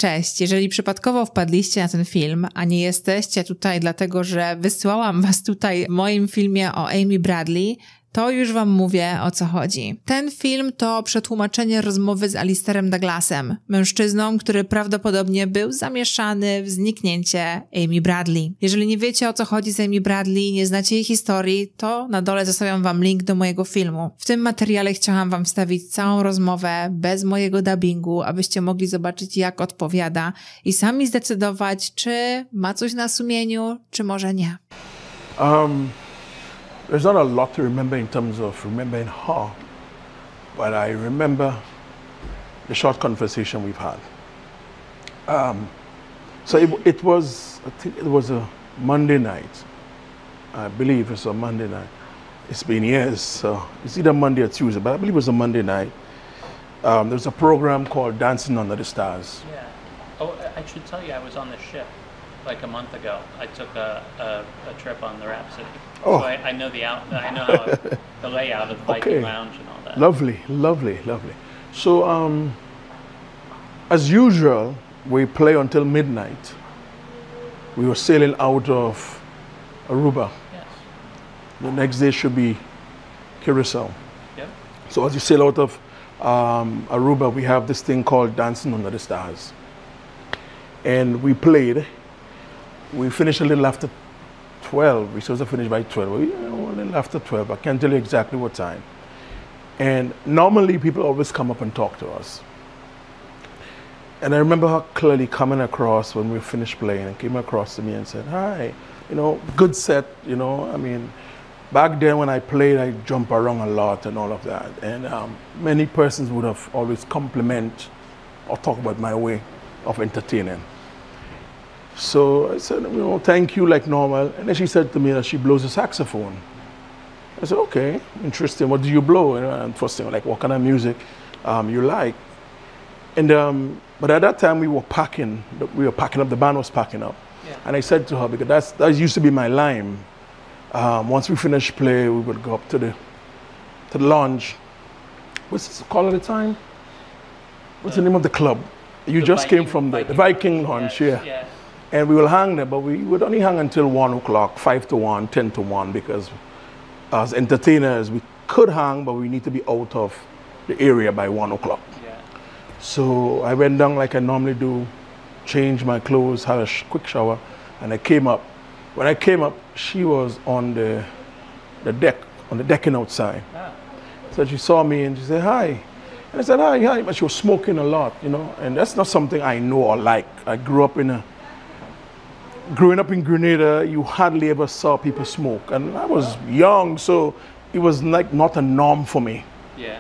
Cześć, jeżeli przypadkowo wpadliście na ten film, a nie jesteście tutaj dlatego, że wysłałam was tutaj w moim filmie o Amy Bradley, to już wam mówię, o co chodzi. Ten film to przetłumaczenie rozmowy z Alistairem Douglasem, mężczyzną, który prawdopodobnie był zamieszany w zniknięcie Amy Bradley. Jeżeli nie wiecie, o co chodzi z Amy Bradley, nie znacie jej historii, to na dole zostawiam wam link do mojego filmu. W tym materiale chciałam wam wstawić całą rozmowę bez mojego dubbingu, abyście mogli zobaczyć, jak odpowiada i sami zdecydować, czy ma coś na sumieniu, czy może nie. There's not a lot to remember in terms of remembering her, but I remember the short conversation we've had. So it was, I think it was a Monday night. I believe it's a Monday night. It's been years, so it's either Monday or Tuesday, but I believe it was a Monday night. There was a program called Dancing Under the Stars. Yeah. Oh, I should tell you, I was on the ship like a month ago. I took a trip on the Rhapsody. Oh. So I know I know how the layout of the Viking Lounge and all that. Lovely, lovely, lovely. So, as usual, we play until midnight. We were sailing out of Aruba. Yes. The next day should be Curacao. Yep. So as you sail out of Aruba, we have this thing called Dancing Under the Stars. And we played. We finished a little after 12. We supposed to finish by 12. A little after 12. I can't tell you exactly what time. And normally people always come up and talk to us. And I remember her clearly coming across when we finished playing and came across to me and said, "Hi, good set, I mean, back then when I played, I jump around a lot and all of that. And many persons would have always compliment or talk about my way of entertaining. So I said, thank you, like normal. And then she said to me that she blows a saxophone. I said, okay, interesting. What do you blow? And first thing, like, what kind of music you like? And but at that time we were packing up. The band was packing up. Yeah. And I said to her, because that used to be my line. Once we finished play, we would go up to the lounge. What's this called at the time? What's the name of the club? You just came from the Viking Lounge, yeah. And we will hang there, but we would only hang until 1 o'clock, 5 to 1, 10 to 1, because as entertainers, we could hang, but we need to be out of the area by 1 o'clock. Yeah. So I went down like I normally do, changed my clothes, had a quick shower, and I came up. When I came up, she was on the deck, on the decking outside. Ah. So she saw me and she said, hi. And I said, hi, but she was smoking a lot, and that's not something I know or like. Growing up in Grenada, you hardly ever saw people smoke. And I was young, so it was like not a norm for me. Yeah.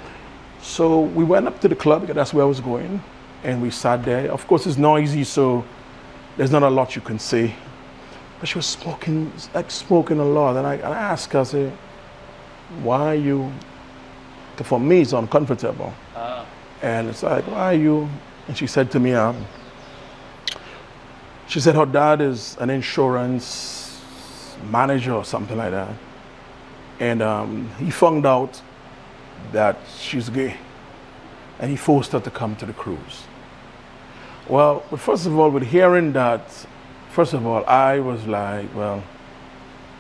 So we went up to the club, because that's where I was going, and we sat there. Of course, it's noisy, so there's not a lot you can say. But she was smoking a lot. And I asked her, I said, why are you? For me, it's uncomfortable. And it's like, why are you? And she said to me, she said her dad is an insurance manager or something like that. And he found out that she's gay. And he forced her to come to the cruise. Well, but first of all, with hearing that, I was like, well,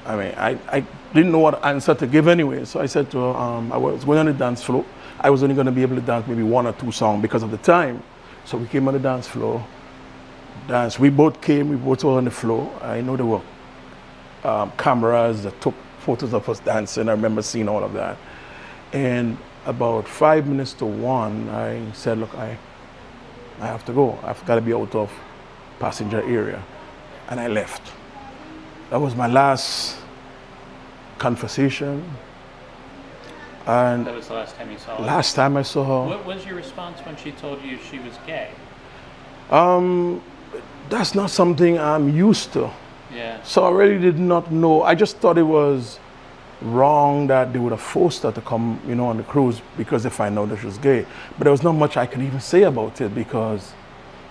I mean, I didn't know what answer to give anyway. So I said to her, I was going on the dance floor. I was only going to be able to dance maybe 1 or 2 songs because of the time. So we came on the dance floor. We both came, we both were on the floor. I know there were cameras that took photos of us dancing. I remember seeing all of that. And about 5 minutes to 1, I said, look, I have to go. I've got to be out of passenger area. And I left. That was my last conversation. And that was the last time you saw her? Last time I saw her. What was your response when she told you she was gay? That's not something I'm used to. Yeah. So I really did not know. I just thought it was wrong that they would have forced her to come, on the cruise because they find out that she was gay. But there was not much I could even say about it because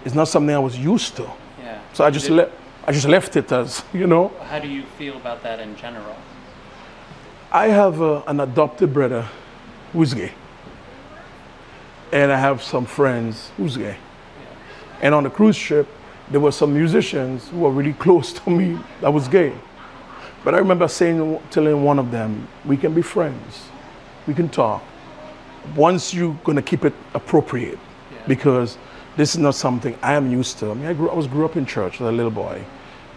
it's not something I was used to. Yeah. So I just left it as, How do you feel about that in general? I have an adopted brother who's gay. And I have some friends who's gay. And on the cruise ship, there were some musicians who were really close to me that was gay. But I remember telling one of them, we can be friends, we can talk. Once you're gonna keep it appropriate, because this is not something I am used to. I mean, I grew up in church as a little boy.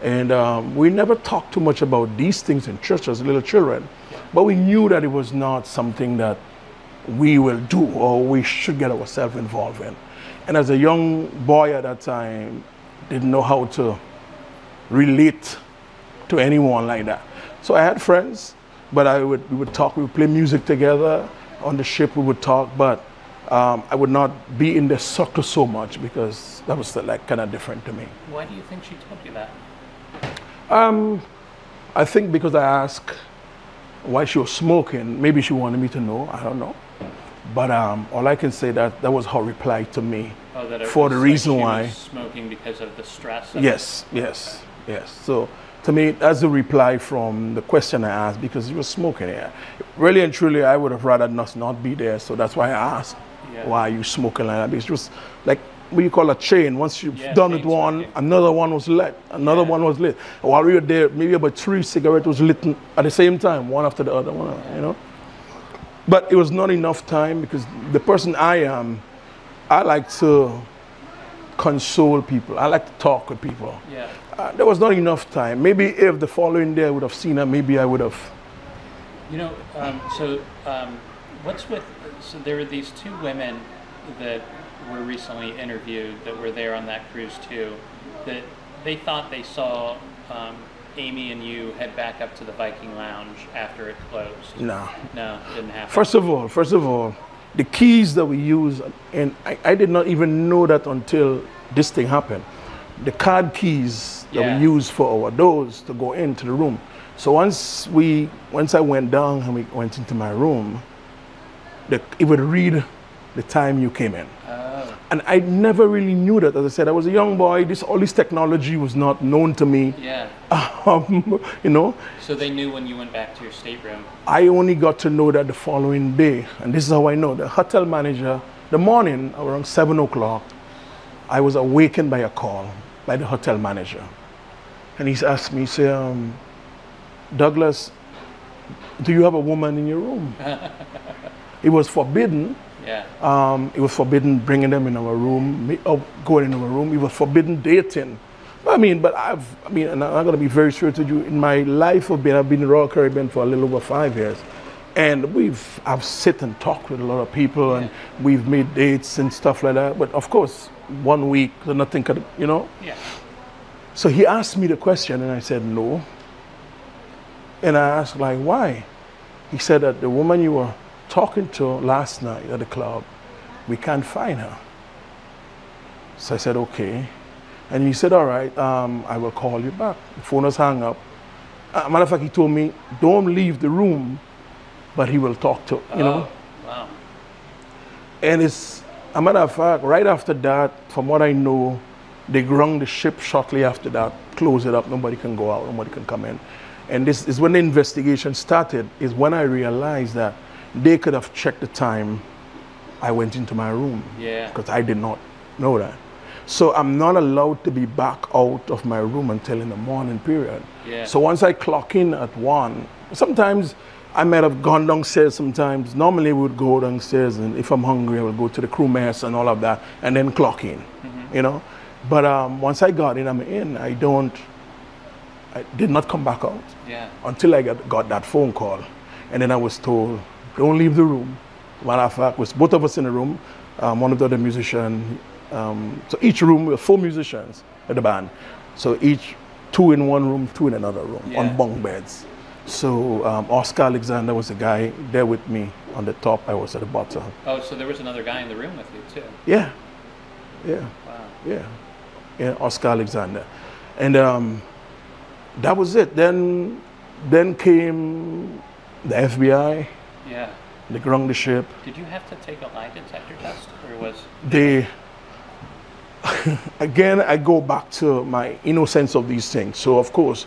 And we never talked too much about these things in church as little children. But we knew that it was not something that we will do or we should get ourselves involved in. And as a young boy at that time, didn't know how to relate to anyone like that. So I had friends, but we would talk, we would play music together. On the ship we would talk, but I would not be in the circle so much because that was like kind of different to me. Why do you think she told you that? I think because I asked why she was smoking. Maybe she wanted me to know, I don't know. But all I can say that was her reply to me. Oh, that it for was the reason like she why. was smoking because of the stress. Of yes. So to me, that's a reply from the question I asked because he was smoking here. Really and truly, I would have rather not be there. So that's why I asked, why are you smoking like that? Because it was like what you call a chain. Once you've done with one, smoking. another one was lit. Another one was lit. While we were there, maybe about 3 cigarettes was lit at the same time, one after the other, you know. But it was not enough time because the person I am, I like to console people. I like to talk with people. Yeah. There was not enough time. Maybe if the following day I would have seen her, maybe I would have. You know, what's with, so there were these two women that were recently interviewed that were there on that cruise too, that they thought they saw Amy and you head back up to the Viking Lounge after it closed. No. No, it didn't happen. First of all, the keys that we use, and I did not even know that until this thing happened. The card keys that we use for our doors to go into the room. So once I went down and we went into my room, it would read the time you came in. Oh. And I never really knew that. As I said, I was a young boy. All this technology was not known to me. Yeah. You know. So they knew when you went back to your stateroom. I only got to know that the following day, and this is how I know. The hotel manager, the morning around 7 o'clock, I was awakened by a call by the hotel manager, and he asked me, say, Douglas, do you have a woman in your room? It was forbidden. Yeah. It was forbidden bringing them in our room, going in our room. It was forbidden dating. I mean, and I'm going to be very straight to you. In my life I've been in the Royal Caribbean for a little over 5 years. And I've sit and talked with a lot of people and we've made dates and stuff like that. But of course, 1 week, nothing could, you know? Yeah. So he asked me the question and I said, no. And I asked, like, why? He said that the woman you were talking to last night at the club, we can't find her. So I said, okay. And he said, all right, I will call you back. The phone was hung up. Matter of fact, he told me, don't leave the room, but he will talk to, you know. Wow. And it's, a matter of fact, right after that, from what I know, they ground the ship shortly after that, close it up, nobody can go out, nobody can come in. And this is when the investigation started, is when I realized that they could have checked the time I went into my room. Yeah. Because I did not know that. So I'm not allowed to be back out of my room until in the morning period. Yeah. So once I clock in at 1, sometimes I might have gone downstairs sometimes. Normally we would go downstairs and if I'm hungry, I would go to the crew mess and all of that and then clock in, you know. But once I got in, I did not come back out until I got that phone call. And then I was told, don't leave the room. Matter of fact, was both of us in the room, one of the other musicians. So each room, we were 4 musicians at the band. So each 2 in one room, 2 in another room on bunk beds. So Oscar Alexander was the guy there with me on the top. I was at the bottom. Oh, so there was another guy in the room with you too? Yeah. Wow. Yeah, Oscar Alexander. And that was it. Then came the FBI. Yeah. They ground the ship. Did you have to take a lie detector test, or was they? Again, I go back to my innocence of these things. So of course,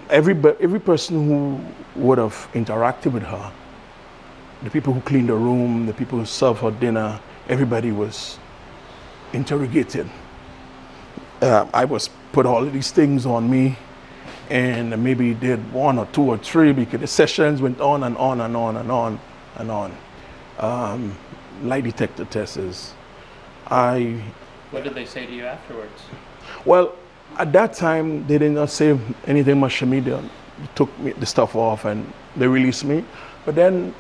every person who would have interacted with her, the people who cleaned the room, the people who served her dinner, everybody was interrogated. I was put all of these things on me, and maybe did 1 or 2 or 3 because the sessions went on and on and on and on and on. Lie detector tests. What did they say to you afterwards? Well, at that time, they did not say anything much to me. They took the stuff off and they released me. But then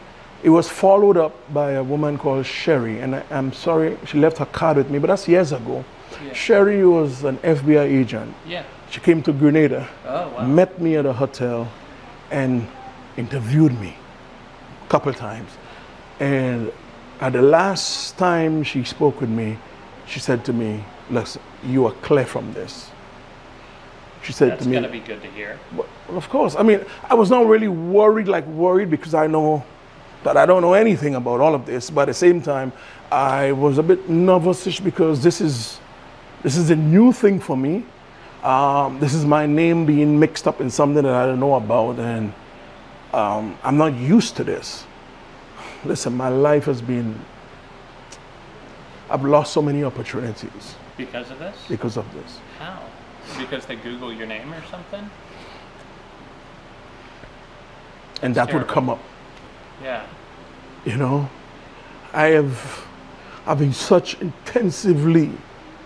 it was followed up by a woman called Sherry, and I'm sorry, she left her card with me, but that's years ago. Yeah. Sherry was an FBI agent. Yeah. She came to Grenada, met me at a hotel, and interviewed me a couple times. And at the last time she spoke with me, she said to me, "Listen, you are clear from this." She said to me, "That's gonna be good to hear." Well, of course. I mean, I was not really worried because I know that I don't know anything about all of this. But at the same time, I was a bit nervous because this is a new thing for me. This is my name being mixed up in something that I don't know about, and I'm not used to this. Listen, my life has been, I've lost so many opportunities. Because of this? Because of this. How? Because they Google your name or something? And that would come up. Yeah. You know, I've been such intensively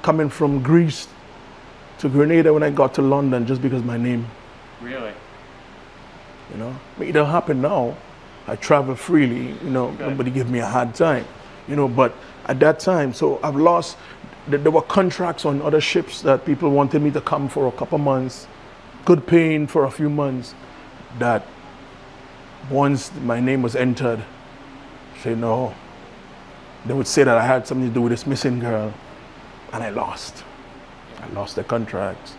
coming from Greece to Grenada when I got to London just because my name. Really? You know, I mean, it'll happen now. I travel freely, you know, nobody give me a hard time, you know, but at that time, so I've lost, there were contracts on other ships that people wanted me to come for a couple months, good paying for a few months, that once my name was entered, say no, they would say that I had something to do with this missing girl, and I lost. I lost the contracts,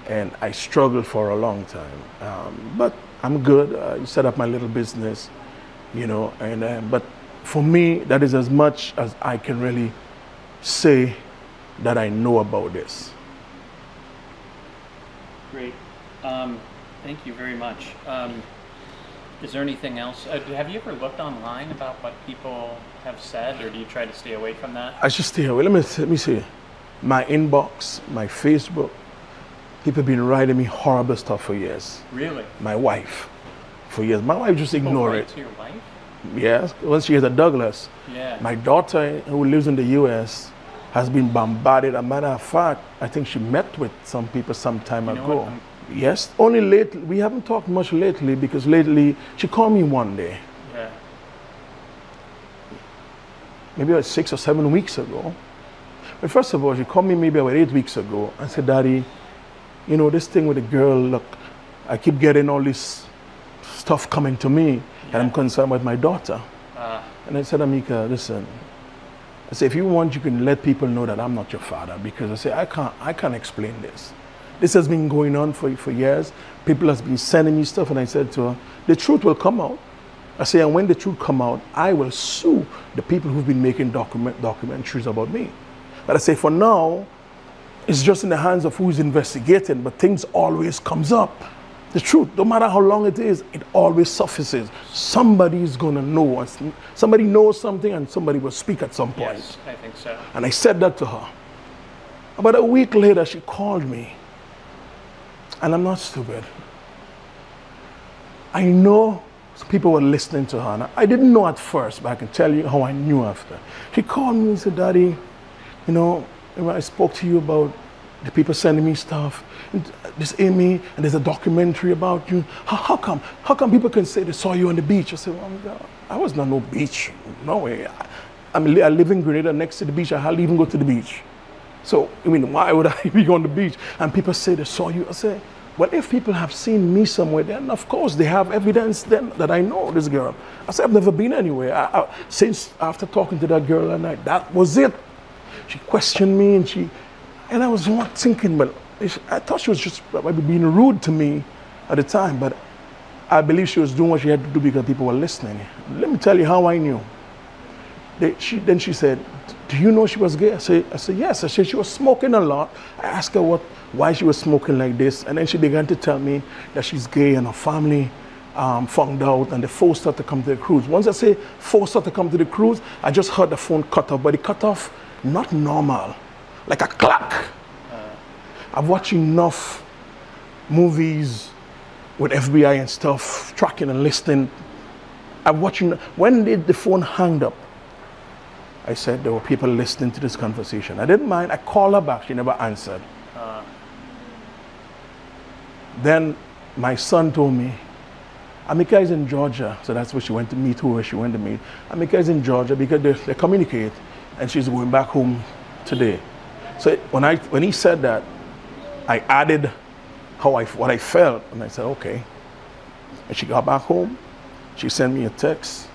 and I struggled for a long time, but I'm good. I set up my little business, you know, and but for me, that is as much as I can really say that I know about this. Great. Thank you very much. Is there anything else? Have you ever looked online about what people have said, or do you try to stay away from that? I should stay away. Let me see. My inbox, my Facebook, people have been writing me horrible stuff for years. Really? My wife, for years. My wife just ignored it. To your wife? Yes, once she is at Douglas. Yeah. My daughter, who lives in the U.S., has been bombarded. As a matter of fact, I think she met with some people some time ago. Yes, only lately. We haven't talked much lately because lately she called me one day. Yeah. Maybe about 6 or 7 weeks ago. But first of all, she called me maybe about 8 weeks ago and said, "Daddy, you know, this thing with the girl, look, I keep getting all this stuff coming to me, and I'm concerned with my daughter." And I said, "Amika, listen," I said, "if you want, you can let people know that I'm not your father, because I say, I can't explain this. This has been going on for years. People have been sending me stuff," and I said to her, "The truth will come out." I say, "And when the truth come out, I will sue the people who've been making documentaries about me." But I say, for now, it's just in the hands of who's investigating, but things always comes up. The truth, no matter how long it is, it always surfaces. Somebody's gonna know. Somebody knows something, and somebody will speak at some point. Yes, I think so. And I said that to her. About a week later, she called me. And I'm not stupid. I know people were listening to her. And I didn't know at first, but I can tell you how I knew after. She called me and said, "Daddy, you know, I spoke to you about the people sending me stuff. And this Amy, and there's a documentary about you. How come people can say they saw you on the beach?" I said, "Well, I was not no beach. No way. I live in Grenada next to the beach. I hardly even go to the beach. So, I mean, why would I be on the beach?" And people say they saw you. I say, well, if people have seen me somewhere, then of course they have evidence then that I know this girl. I said, "I've never been anywhere. Since after talking to that girl that night, that was it." She questioned me, and I was not thinking, well, I thought she was just maybe being rude to me at the time, but I believe she was doing what she had to do because people were listening. Let me tell you how I knew. Then she said, "Do you know she was gay?" I said, "Yes." I said, "She was smoking a lot." I asked her why she was smoking like this, and then she began to tell me that she's gay and her family found out, and they forced her to come to the cruise. Once I say forced her to come to the cruise, I just heard the phone cut off, but it cut off not normal. like a clock. I've watched enough movies with FBI and stuff, tracking and listening. I've watched, when did the phone hang up? I said there were people listening to this conversation. I didn't mind. I called her back. She never answered. Then my son told me, Amika is in Georgia. So that's where she went to meet who she went to meet. Amika is in Georgia because they communicate, and she's going back home today. So when he said that, I added what I felt, and I said, okay. And she got back home. She sent me a text.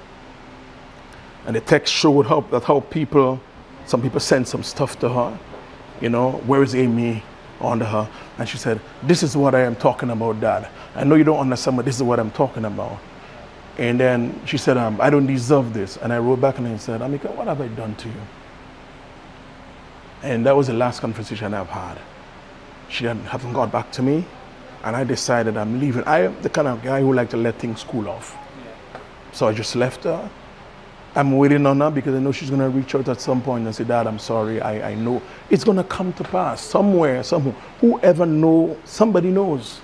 And the text showed how some people sent some stuff to her. You know, where is Amy? Under her. And she said, this is what I am talking about, Dad. I know you don't understand, but this is what I'm talking about. And then she said, I don't deserve this. And I wrote back and I said, Amika, what have I done to you? And that was the last conversation I've had. She hasn't got back to me. And I decided I'm leaving. I am the kind of guy who like to let things cool off. Yeah. So I just left her. I'm waiting on her because I know she's going to reach out at some point and say, Dad, I'm sorry. I know it's going to come to pass somewhere, whoever knows, somebody knows.